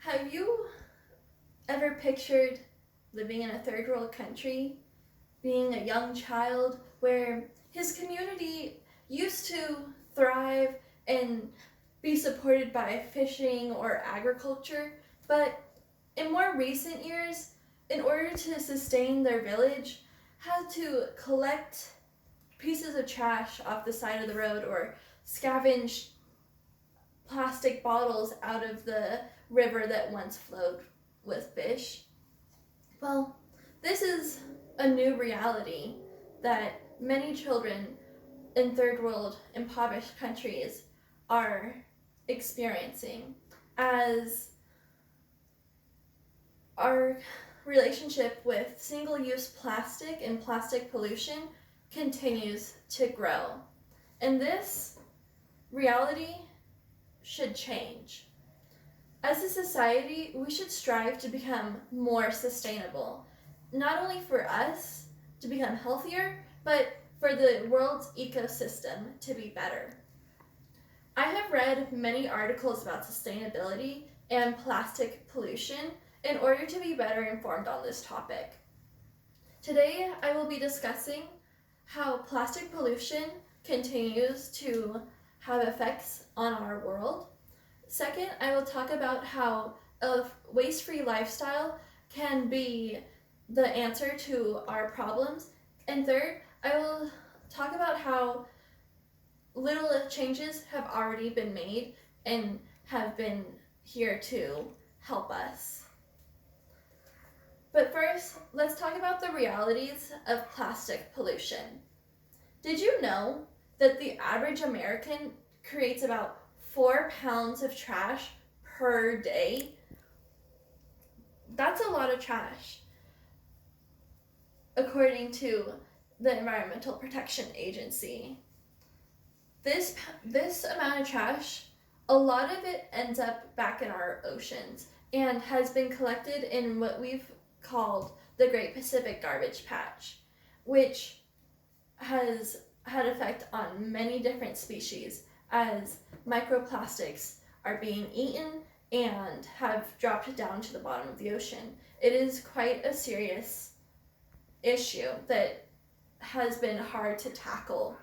Have you ever pictured living in a third world country, being a young child where his community used to thrive and be supported by fishing or agriculture, but in more recent years, in order to sustain their village, had to collect pieces of trash off the side of the road or scavenge plastic bottles out of the river that once flowed with fish. Well, this is a new reality that many children in third world impoverished countries are experiencing as our relationship with single use plastic and plastic pollution continues to grow. And this reality should change. As a society, we should strive to become more sustainable, not only for us to become healthier, but for the world's ecosystem to be better. I have read many articles about sustainability and plastic pollution in order to be better informed on this topic. Today, I will be discussing how plastic pollution continues to have effects on our world. Second, I will talk about how a waste-free lifestyle can be the answer to our problems. And third, I will talk about how little changes have already been made and have been here to help us. But first, let's talk about the realities of plastic pollution. Did you know that the average American creates about 4 pounds of trash per day? That's a lot of trash, according to the Environmental Protection Agency. This amount of trash, a lot of it ends up back in our oceans and has been collected in what we've called the Great Pacific Garbage Patch, which has had effect on many different species as microplastics are being eaten and have dropped down to the bottom of the ocean. It is quite a serious issue that has been hard to tackle.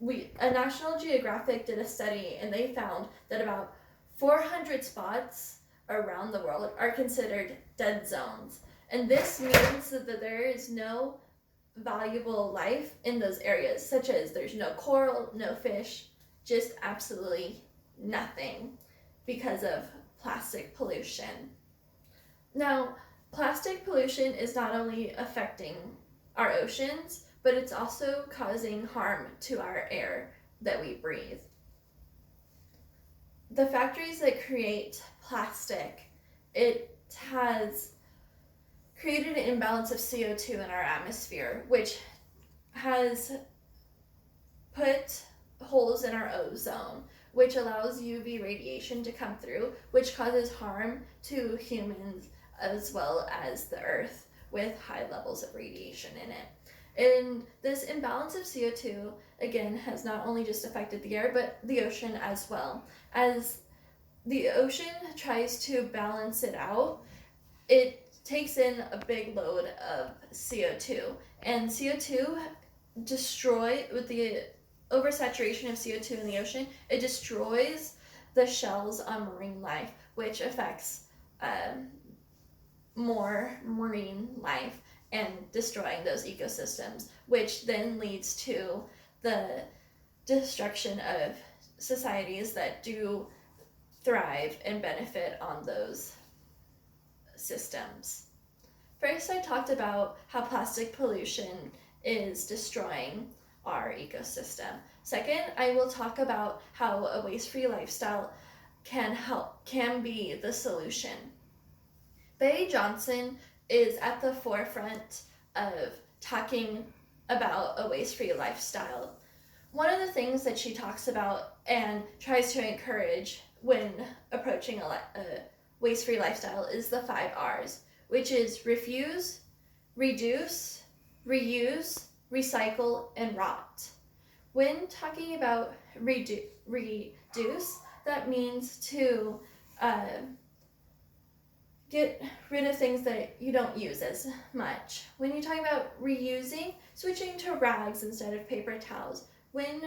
National Geographic did a study and they found that about 400 spots around the world are considered dead zones. And this means that there is no valuable life in those areas, such as there's no coral, no fish, just absolutely nothing because of plastic pollution. Now, plastic pollution is not only affecting our oceans, but it's also causing harm to our air that we breathe. The factories that create plastic, it has created an imbalance of CO2 in our atmosphere, which has put holes in our ozone, which allows UV radiation to come through, which causes harm to humans as well as the earth with high levels of radiation in it. And this imbalance of CO2, again, has not only just affected the air, but the ocean as well. As the ocean tries to balance it out, it takes in a big load of CO2. And CO2 with the oversaturation of CO2 in the ocean, it destroys the shells on marine life, which affects more marine life and destroying those ecosystems, which then leads to the destruction of societies that do thrive and benefit on those systems. First, I talked about how plastic pollution is destroying our ecosystem. Second, I will talk about how a waste-free lifestyle can be the solution. Faye Johnson is at the forefront of talking about a waste-free lifestyle. One of the things that she talks about and tries to encourage when approaching a waste-free lifestyle is the 5 R's, which is refuse, reduce, reuse, recycle, and rot. When talking about reduce, that means to get rid of things that you don't use as much. When you're talking about reusing, switching to rags instead of paper towels. When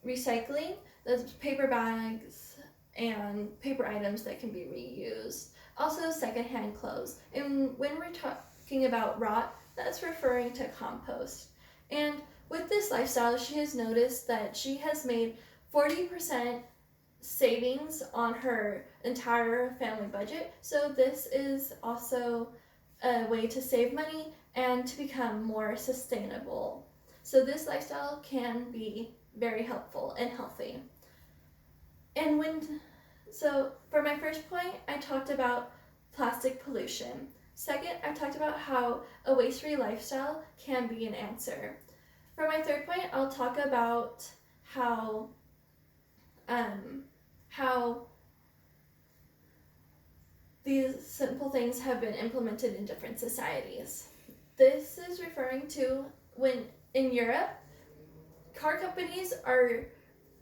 recycling, the paper bags and paper items that can be reused. Also, secondhand clothes. And when we're talking about rot, that's referring to compost. And with this lifestyle, she has noticed that she has made 40% savings on her entire family budget. So this is also a way to save money and to become more sustainable. So this lifestyle can be very helpful and healthy. And for my first point, I talked about plastic pollution. Second, I talked about how a waste-free lifestyle can be an answer. For my third point, I'll talk about how these simple things have been implemented in different societies. This is referring to when in Europe, car companies are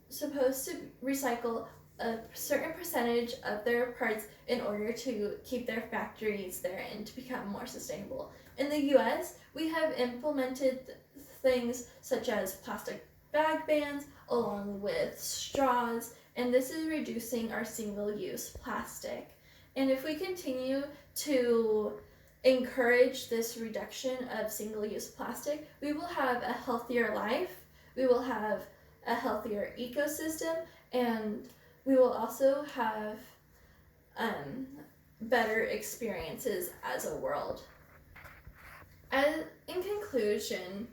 supposed to recycle a certain percentage of their parts in order to keep their factories there and to become more sustainable. In the US, we have implemented things such as plastic bag bans along with straws, and this is reducing our single-use plastic. And if we continue to encourage this reduction of single-use plastic, we will have a healthier life, we will have a healthier ecosystem, and we will also have better experiences as a world. In conclusion,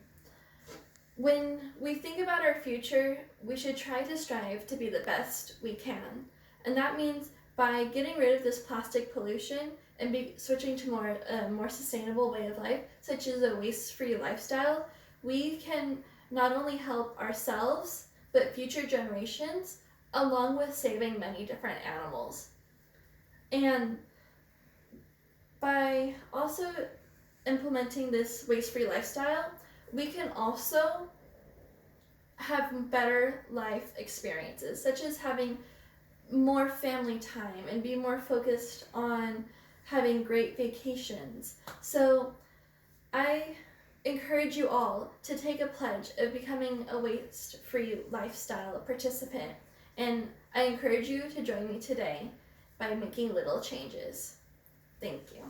when we think about our future, we should try to strive to be the best we can. And that means by getting rid of this plastic pollution and switching to a more sustainable way of life, such as a waste-free lifestyle, we can not only help ourselves, but future generations, along with saving many different animals. And by also implementing this waste-free lifestyle, we can also have better life experiences, such as having more family time and be more focused on having great vacations. So I encourage you all to take a pledge of becoming a waste-free lifestyle participant, and I encourage you to join me today by making little changes. Thank you.